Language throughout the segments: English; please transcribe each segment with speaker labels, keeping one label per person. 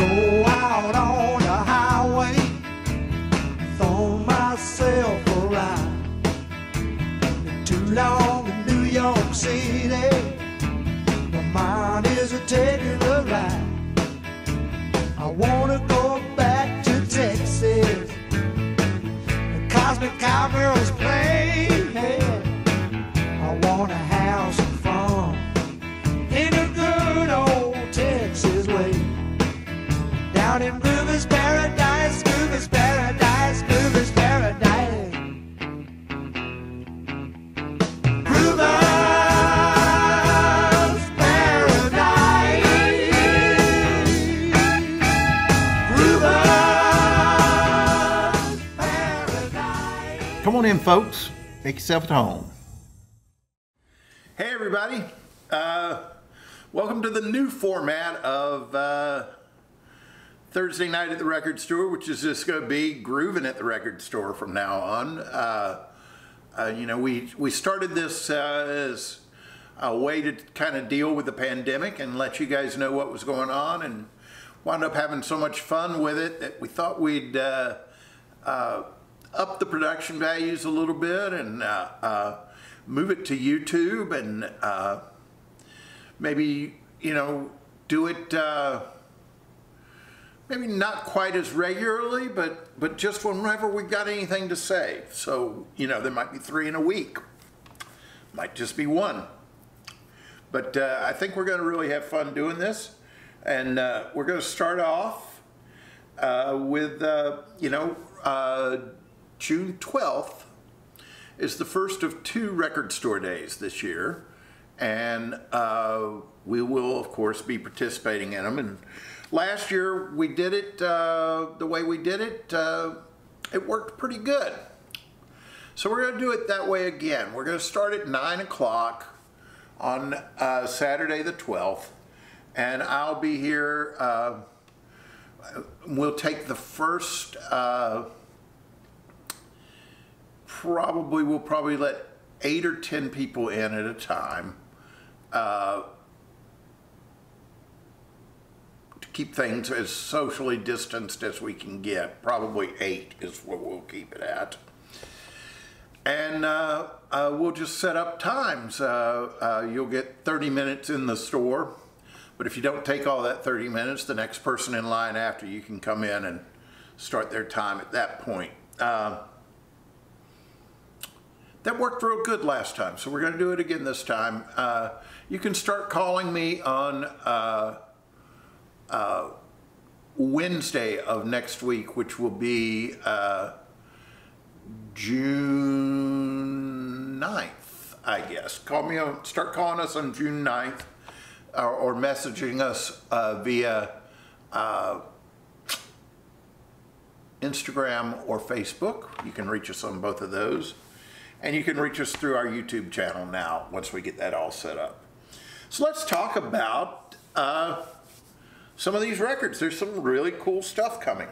Speaker 1: Go out on the highway, throw myself a ride. Too long in New York City, my mind is taking a ride. I wanna go back to Texas, the Cosmic Cowgirls play. I wanna have some fun in a good old Texas way. Down in Groovin's paradise, Groovin's paradise, Groovin's paradise. Groovin's paradise. Groovin's paradise.
Speaker 2: Come on in, folks. Make yourself at home.
Speaker 3: Hey everybody, welcome to the new format of Thursday Night at the Record Store, which is just going to be Groovin' at the Record Store from now on. You know, we started this as a way to kind of deal with the pandemic and let you guys know what was going on, and wound up having so much fun with it that we thought we'd up the production values a little bit and move it to YouTube and maybe, you know, do it maybe not quite as regularly, but just whenever we got anything to say. So, you know, there might be 3 in a week, might just be 1. But I think we're going to really have fun doing this, and we're going to start off with, you know, June 12th is the first of 2 record store days this year, and we will of course be participating in them. And last year we did it the way we did it, it worked pretty good. So we're going to do it that way again. We're going to start at 9 o'clock on Saturday the 12th, and I'll be here. We'll take the first we'll probably let 8 or 10 people in at a time to keep things as socially distanced as we can get. Probably 8 is what we'll keep it at. And we'll just set up times. You'll get 30 minutes in the store, but if you don't take all that 30 minutes, the next person in line after you can come in and start their time at that point. That worked real good last time, so we're going to do it again this time. You can start calling me on Wednesday of next week, which will be June 9th, I guess. Start calling us on June 9th, or messaging us via Instagram or Facebook. You can reach us on both of those. And you can reach us through our YouTube channel now, once we get that all set up. So let's talk about some of these records. There's some really cool stuff coming.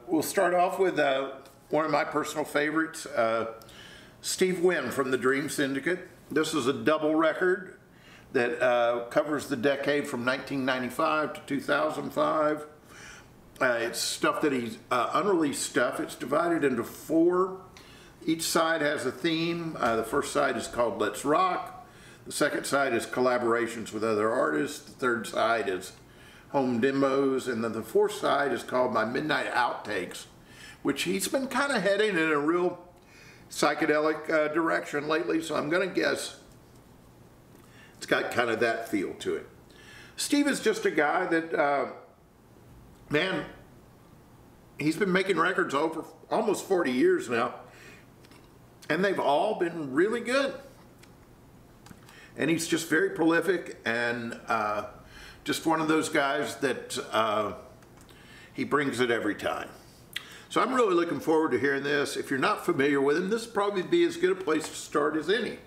Speaker 3: We'll start off with one of my personal favorites, Steve Wynn from the Dream Syndicate. This is a double record that covers the decade from 1995 to 2005. It's stuff that he's unreleased stuff. It's divided into 4. Each side has a theme. The first side is called Let's Rock. The second side is collaborations with other artists. The third side is home demos. And then the fourth side is called My Midnight Outtakes, which he's been kind of heading in a real psychedelic direction lately. So I'm going to guess it's got kind of that feel to it. Steve is just a guy that man, he's been making records over almost 40 years now, and they've all been really good. And he's just very prolific, and just one of those guys that he brings it every time. So I'm really looking forward to hearing this. If you're not familiar with him, this would probably be as good a place to start as any.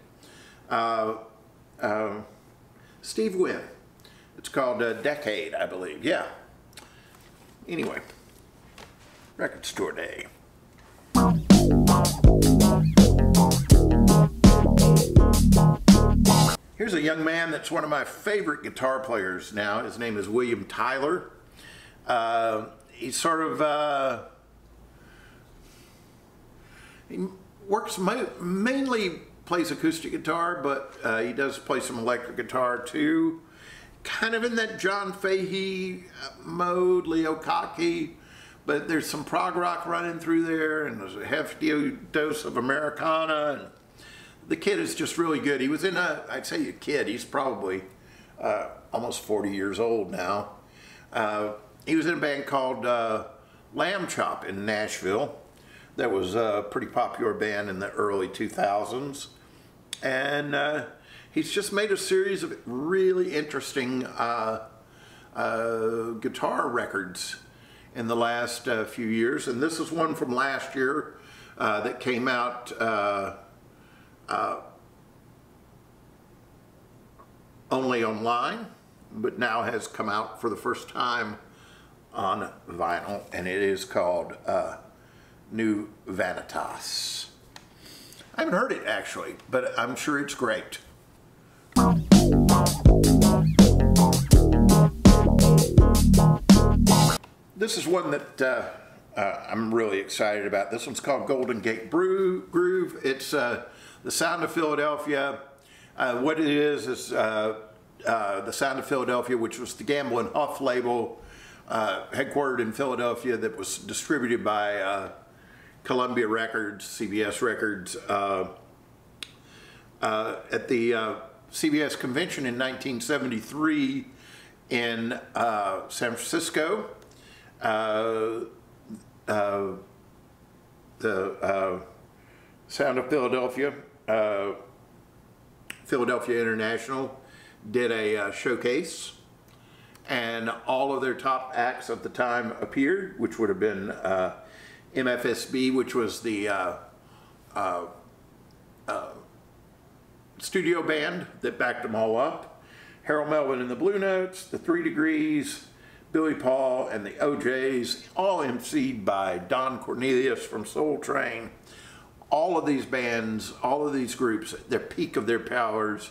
Speaker 3: Steve Wynn. It's called Dekād, I believe. Yeah. Anyway, record store day. Here's a a young man that's one of my favorite guitar players now. His name is William Tyler. He's sort of, he works mainly plays acoustic guitar, but he does play some electric guitar too. Kind of in that John Fahey mode, Leo Kottke, but there's some prog rock running through there, and there's a hefty dose of Americana. And the kid is just really good. He was in I'd say a kid, he's probably almost 40 years old now. He was in a band called Lamb Chop in Nashville. That was a pretty popular band in the early 2000s. And he's just made a series of really interesting guitar records in the last few years. And this is one from last year that came out only online, but now has come out for the first time on vinyl, and it is called New Vanitas. I haven't heard it actually, but I'm sure it's great. This is one that I'm really excited about. This one's called Golden Gate Groove. It's the Sound of Philadelphia. What it is the Sound of Philadelphia, which was the Gamble and Huff label, headquartered in Philadelphia, that was distributed by Columbia Records, CBS Records. At the CBS convention in 1973 in San Francisco, the Sound of Philadelphia, Philadelphia International, did a showcase, and all of their top acts at the time appeared, which would have been MFSB, which was the studio band that backed them all up, Harold Melvin and the Blue Notes, the 3 Degrees, Billy Paul, and the OJs, all emceed by Don Cornelius from Soul Train. All of these bands, all of these groups, at their peak of their powers,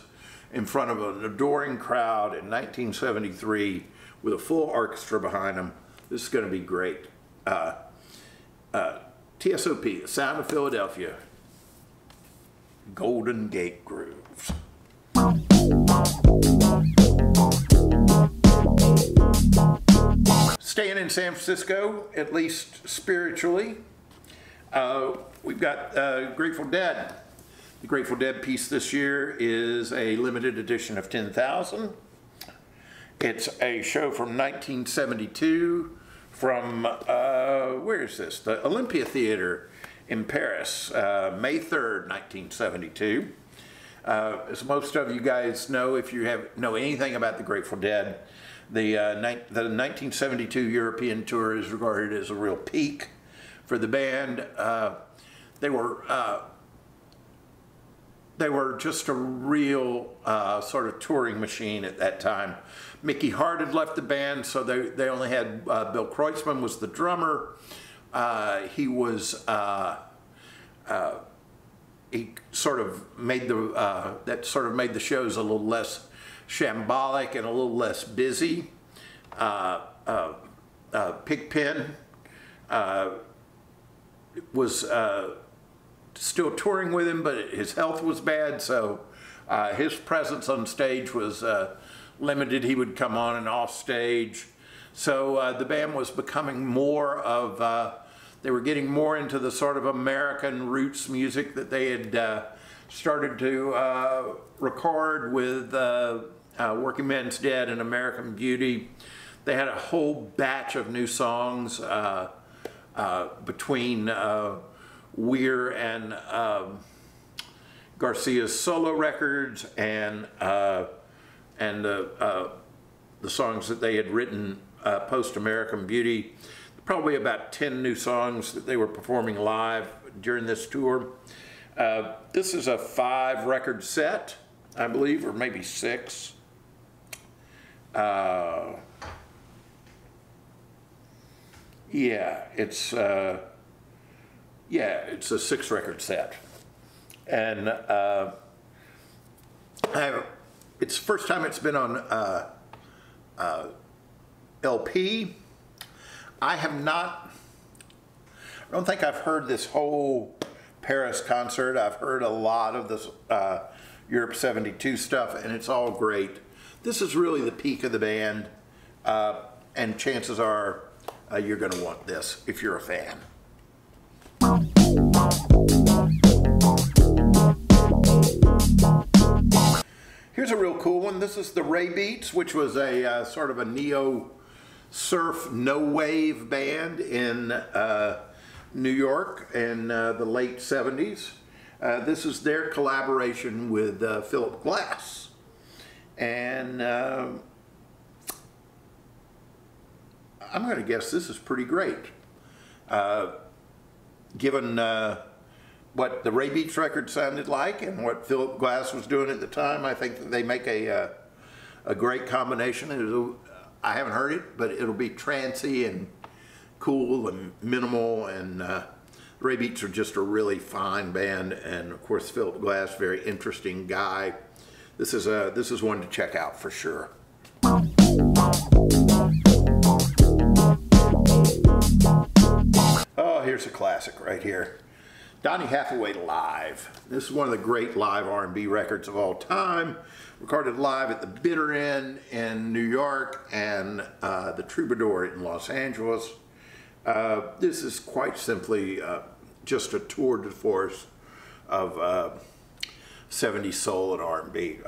Speaker 3: in front of an adoring crowd in 1973 with a full orchestra behind them. This is going to be great. TSOP, the Sound of Philadelphia, Golden Gate Grooves. Staying in San Francisco, at least spiritually, we've got Grateful Dead. The Grateful Dead piece this year is a limited edition of 10,000. It's a show from 1972 from, where is this? The Olympia Theater in Paris, May 3rd, 1972. As most of you guys know, if you know anything about the Grateful Dead, the 1972 European tour is regarded as a real peak for the band. They were just a real sort of touring machine at that time. Mickey Hart had left the band, so they only had Bill Kreutzmann was the drummer. He sort of made the shows a little less shambolic and a little less busy. Pigpen was still touring with him, but his health was bad, so his presence on stage was limited. He would come on and off stage. So the band was becoming more of, they were getting more into the sort of American roots music that they had started to record with Working Man's Dead and American Beauty. They had a whole batch of new songs between Weir and Garcia's solo records and the songs that they had written post-American Beauty. Probably about 10 new songs that they were performing live during this tour. This is a 5-record set, I believe, or maybe 6. Yeah, it's a 6-record set, and I it's the first time it's been on LP. I don't think I've heard this whole Paris concert. I've heard a lot of this Europe 72 stuff, and it's all great. This is really the peak of the band, and chances are you're going to want this if you're a fan. Here's a real cool one. This is the Raybeats, which was a sort of a neo-surf, no-wave band in New York in the late 70s. This is their collaboration with Phillip Glass. And I'm going to guess this is pretty great. Given what the Raybeats record sounded like and what Phillip Glass was doing at the time, I think that they make a great combination. I haven't heard it, but it'll be trancey and cool and minimal, and Raybeats are just a really fine band, and of course Phillip Glass, very interesting guy. This is one to check out for sure. Oh, here's a classic right here. Donny Hathaway Live. This is one of the great live R&B records of all time. Recorded live at the Bitter End in New York and the Troubadour in Los Angeles. This is quite simply just a tour de force of 70s soul and R&B.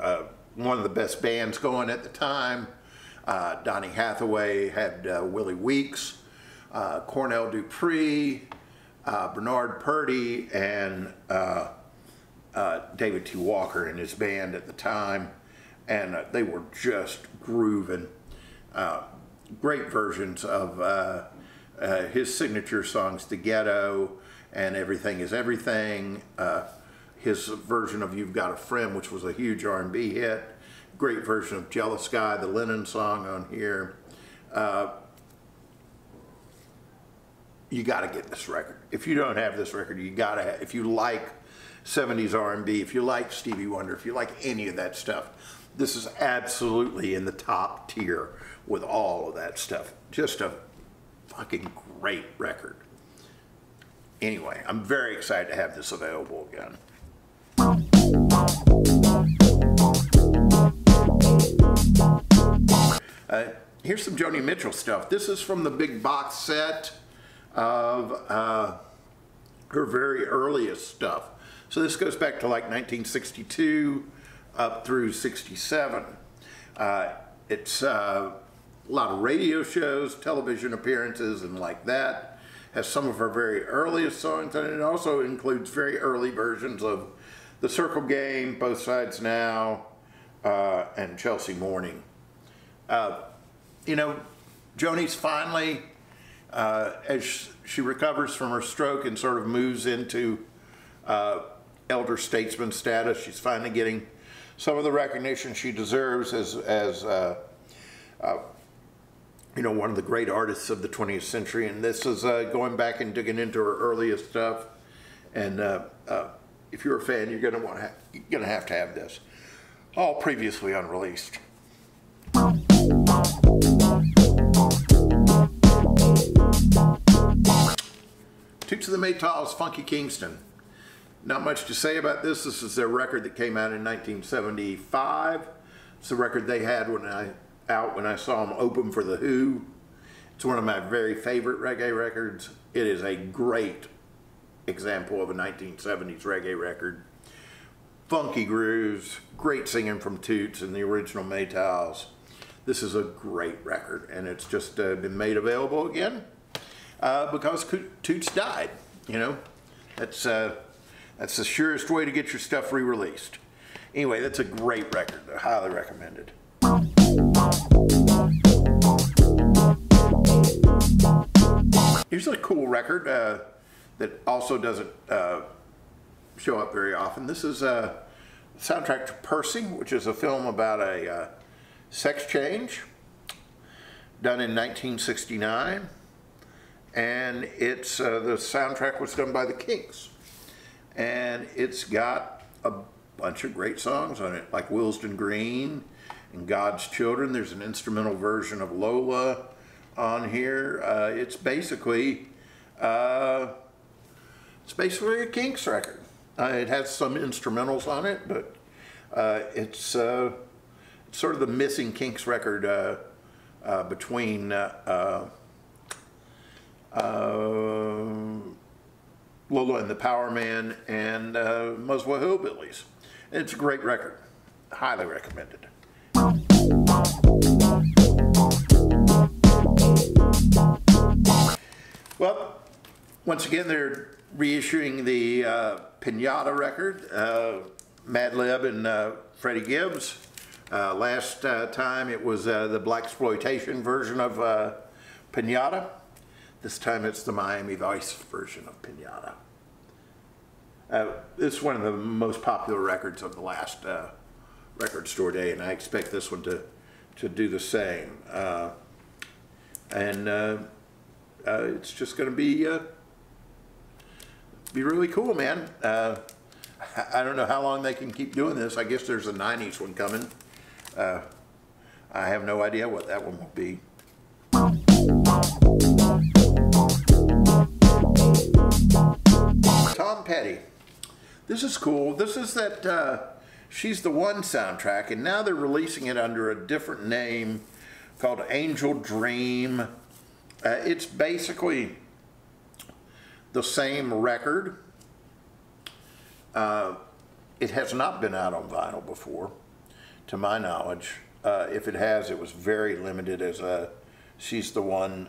Speaker 3: One of the best bands going at the time. Donny Hathaway had Willie Weeks, Cornell Dupree, Bernard Purdie, and David T. Walker in his band at the time, and they were just grooving. Great versions of his signature songs, The Ghetto and Everything Is Everything. His version of You've Got a Friend, which was a huge R&B hit. Great version of Jealous Guy, the Lennon song on here. You got to get this record. If you don't have this record, you got to have. If you like 70s R&B, if you like Stevie Wonder, if you like any of that stuff, this is absolutely in the top tier with all of that stuff. Just a fucking great record. Anyway, I'm very excited to have this available again. Here's some Joni Mitchell stuff. This is from the big box set of her very earliest stuff. So this goes back to like 1962 up through 67. It's a lot of radio shows, television appearances, and like that. Has some of her very earliest songs, and it also includes very early versions of The Circle Game, Both Sides Now, and Chelsea Morning. You know, Joni's finally, as she recovers from her stroke and sort of moves into elder statesman status, she's finally getting some of the recognition she deserves as you know, one of the great artists of the 20th century. And this is going back and digging into her earliest stuff. And if you're a fan, you're gonna have to have this. All previously unreleased. Toots and the Maytals, Funky Kingston. Not much to say about this. This is their record that came out in 1975. It's the record they had when I saw them open for The Who. It's one of my very favorite reggae records. It is a great example of a 1970s reggae record. Funky grooves, great singing from Toots and the original Maytals. This is a great record, and it's just been made available again because Toots died. You know, that's the surest way to get your stuff re-released. Anyway, that's a great record. I highly recommend it. Here's a cool record that also doesn't show up very often. This is a soundtrack to Percy, which is a film about a sex change done in 1969, and the soundtrack was done by the Kinks, and it's got bunch of great songs on it, like Willesden Green and God's Children. There's an instrumental version of Lola on here. It's basically a Kinks record. It has some instrumentals on it, but it's sort of the missing Kinks record between Lola and the Power Man and Muswell Hillbillies. It's a great record. Highly recommended. Well, once again, they're reissuing the Piñata record, Madlib and Freddie Gibbs. Last time it was the blaxploitation version of Piñata. This time it's the Miami Vice version of Piñata. It's one of the most popular records of the last record store day, and I expect this one to do the same. It's just going to be really cool, man. I don't know how long they can keep doing this. I guess there's a 90s one coming. I have no idea what that one will be. Tom Petty. This is cool. This is that She's the One soundtrack, and now they're releasing it under a different name called Angel Dream. It's basically the same record. It has not been out on vinyl before, to my knowledge. If it has, it was very limited as a She's the One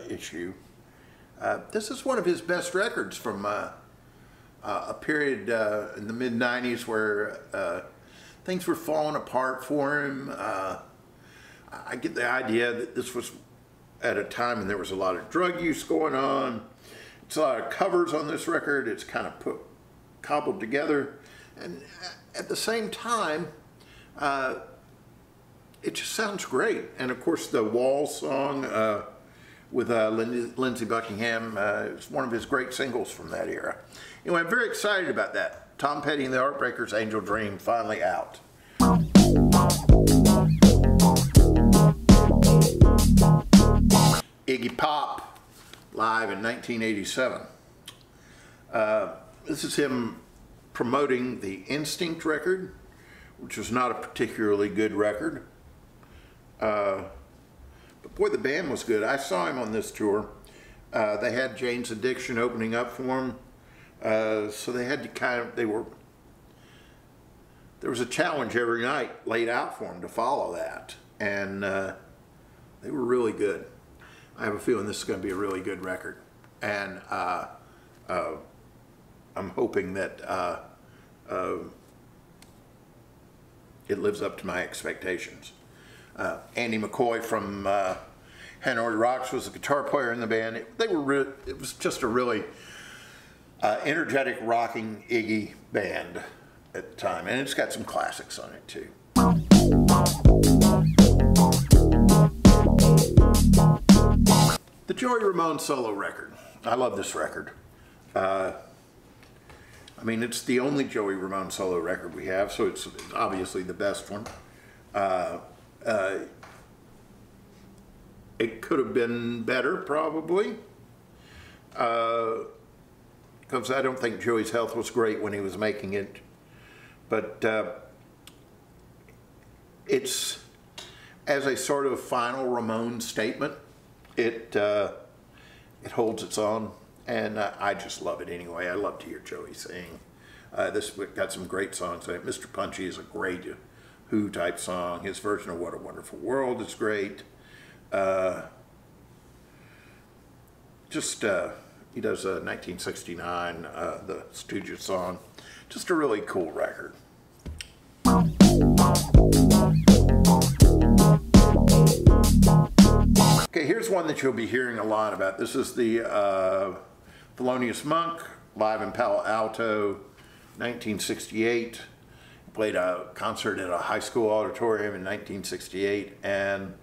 Speaker 3: issue. This is one of his best records from a period in the mid-90s where things were falling apart for him. I get the idea that this was at a time when there was a lot of drug use going on. It's a lot of covers on this record. It's kind of cobbled together. And at the same time, it just sounds great. And of course, the Wall song with Lindsey Buckingham is one of his great singles from that era. Anyway, I'm very excited about that. Tom Petty and the Heartbreakers' Angel Dream finally out. Iggy Pop, live in 1987. This is him promoting the Instinct record, which was not a particularly good record. But boy, the band was good. I saw him on this tour. They had Jane's Addiction opening up for him. So they had to there was a challenge every night laid out for them to follow that. And they were really good. I have a feeling this is going to be a really good record. And I'm hoping that it lives up to my expectations. Andy McCoy from Hanoi Rocks was the guitar player in the band. It was just a really energetic, rocking Iggy band at the time, and it's got some classics on it too. The Joey Ramone solo record. I love this record. I mean, it's the only Joey Ramone solo record we have, so it's obviously the best one. It could have been better, probably. Because I don't think Joey's health was great when he was making it. But it's, as a sort of final Ramone statement, it holds its own. And I just love it anyway. I love to hear Joey sing. This got some great songs in it. Mr. Punchy is a great Who type song. His version of What a Wonderful World is great. He does a 1969, the Stooges song. Just a really cool record. Okay, here's one that you'll be hearing a lot about. This is the Thelonious Monk, live in Palo Alto, 1968. Played a concert at a high school auditorium in 1968, and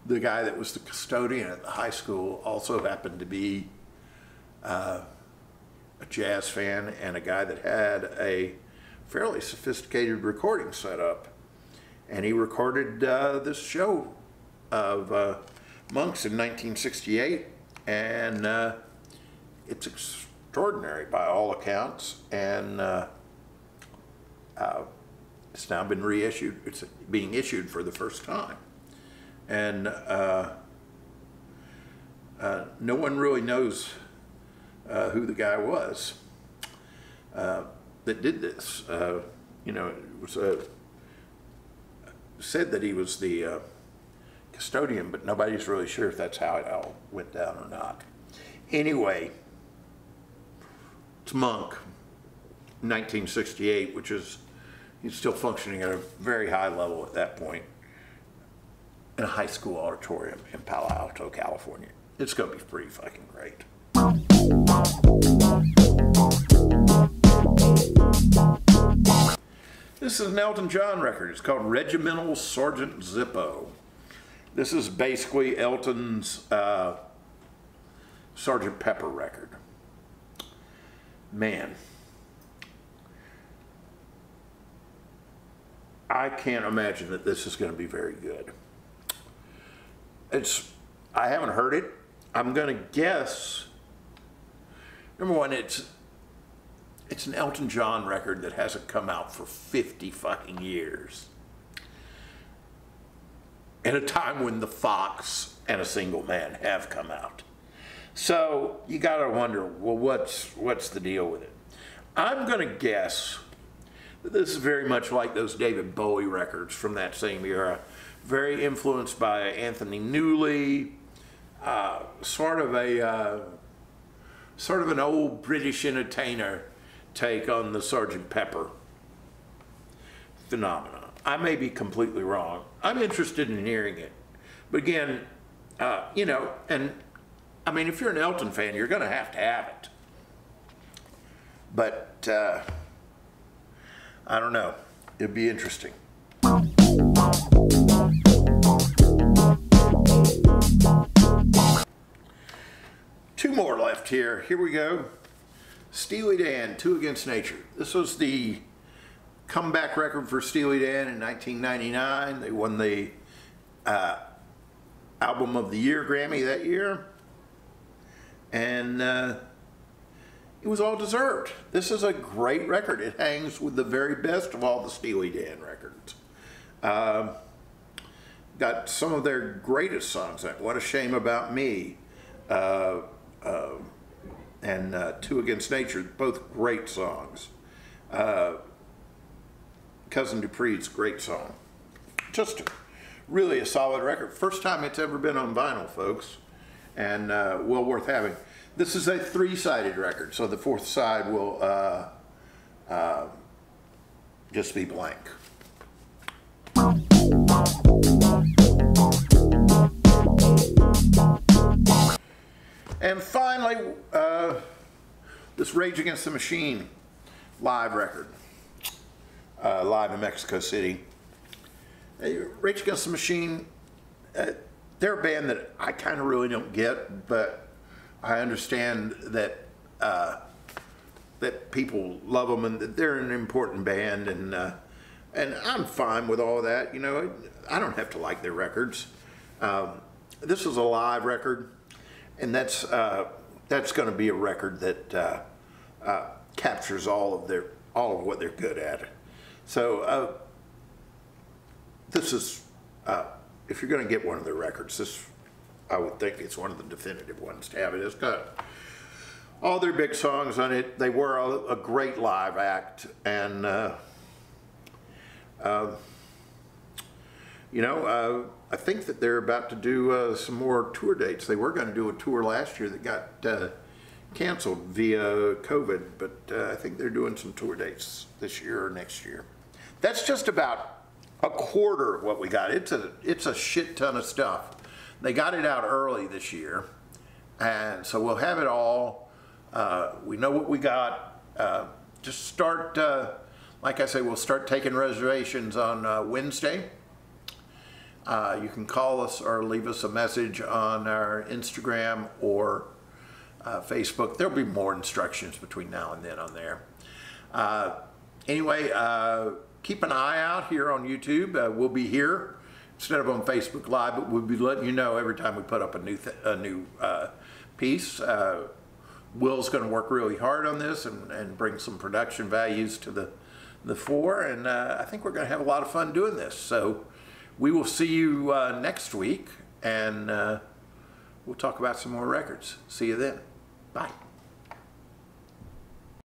Speaker 3: the guy that was the custodian at the high school also happened to be a jazz fan and a guy that had a fairly sophisticated recording setup. And he recorded this show of Monks in 1968, and it's extraordinary by all accounts, and it's now been reissued. It's being issued for the first time, and no one really knows who the guy was that did this. You know, it was said that he was the custodian, but nobody's really sure if that's how it all went down or not. Anyway, it's Monk, 1968, which is, he's still functioning at a very high level at that point in a high school auditorium in Palo Alto, California. It's going to be pretty fucking great. This is an Elton John record. It's called Regimental Sergeant Zippo. This is basically Elton's Sgt. Pepper record. Man, I can't imagine that this is going to be very good. I haven't heard it. I'm going to guess, number one, it's an Elton John record that hasn't come out for 50 fucking years. At a time when The Fox and A Single Man have come out. So you gotta wonder, well, what's the deal with it? I'm gonna guess that this is very much like those David Bowie records from that same era. Very influenced by Anthony Newley, sort of an old British entertainer take on the Sgt. Pepper phenomenon. I may be completely wrong. I'm interested in hearing it. But again, you know, and I mean, if you're an Elton fan, you're going to have it. But I don't know. It'd be interesting. Two more left here. Here we go. Steely Dan, Two Against Nature. This was the comeback record for Steely Dan in 1999. They won the Album of the Year Grammy that year. And it was all deserved. This is a great record. It hangs with the very best of all the Steely Dan records. Got some of their greatest songs, like What a Shame About Me, and Two Against Nature, both great songs. Cousin Dupree's great song. Just really a solid record. First time it's ever been on vinyl, folks, and well worth having. This is a three-sided record, so the fourth side will just be blank. And finally, this Rage Against the Machine live record, live in Mexico City. Rage Against the Machine, they're a band that I kind of really don't get, but I understand that that people love them and that they're an important band, and I'm fine with all that. You know, I don't have to like their records. This is a live record, and that's going to be a record that captures all of what they're good at. So this is, if you're going to get one of their records, this, I would think it's one of the definitive ones to have it. It's got all their big songs on it. They were a great live act, and you know, I think that they're about to do some more tour dates. They were going to do a tour last year that got canceled via COVID, but I think they're doing some tour dates this year or next year. That's just about a quarter of what we got. It's a shit ton of stuff. They got it out early this year, and so we'll have it all. We know what we got. Just start, like I say, we'll start taking reservations on Wednesday. You can call us or leave us a message on our Instagram or Facebook. There'll be more instructions between now and then on there. Anyway, keep an eye out here on YouTube. We'll be here instead of on Facebook Live, but we'll be letting you know every time we put up a new piece. Will's going to work really hard on this and bring some production values to the fore, and I think we're going to have a lot of fun doing this. So we will see you next week, and we'll talk about some more records. See you then. Bye.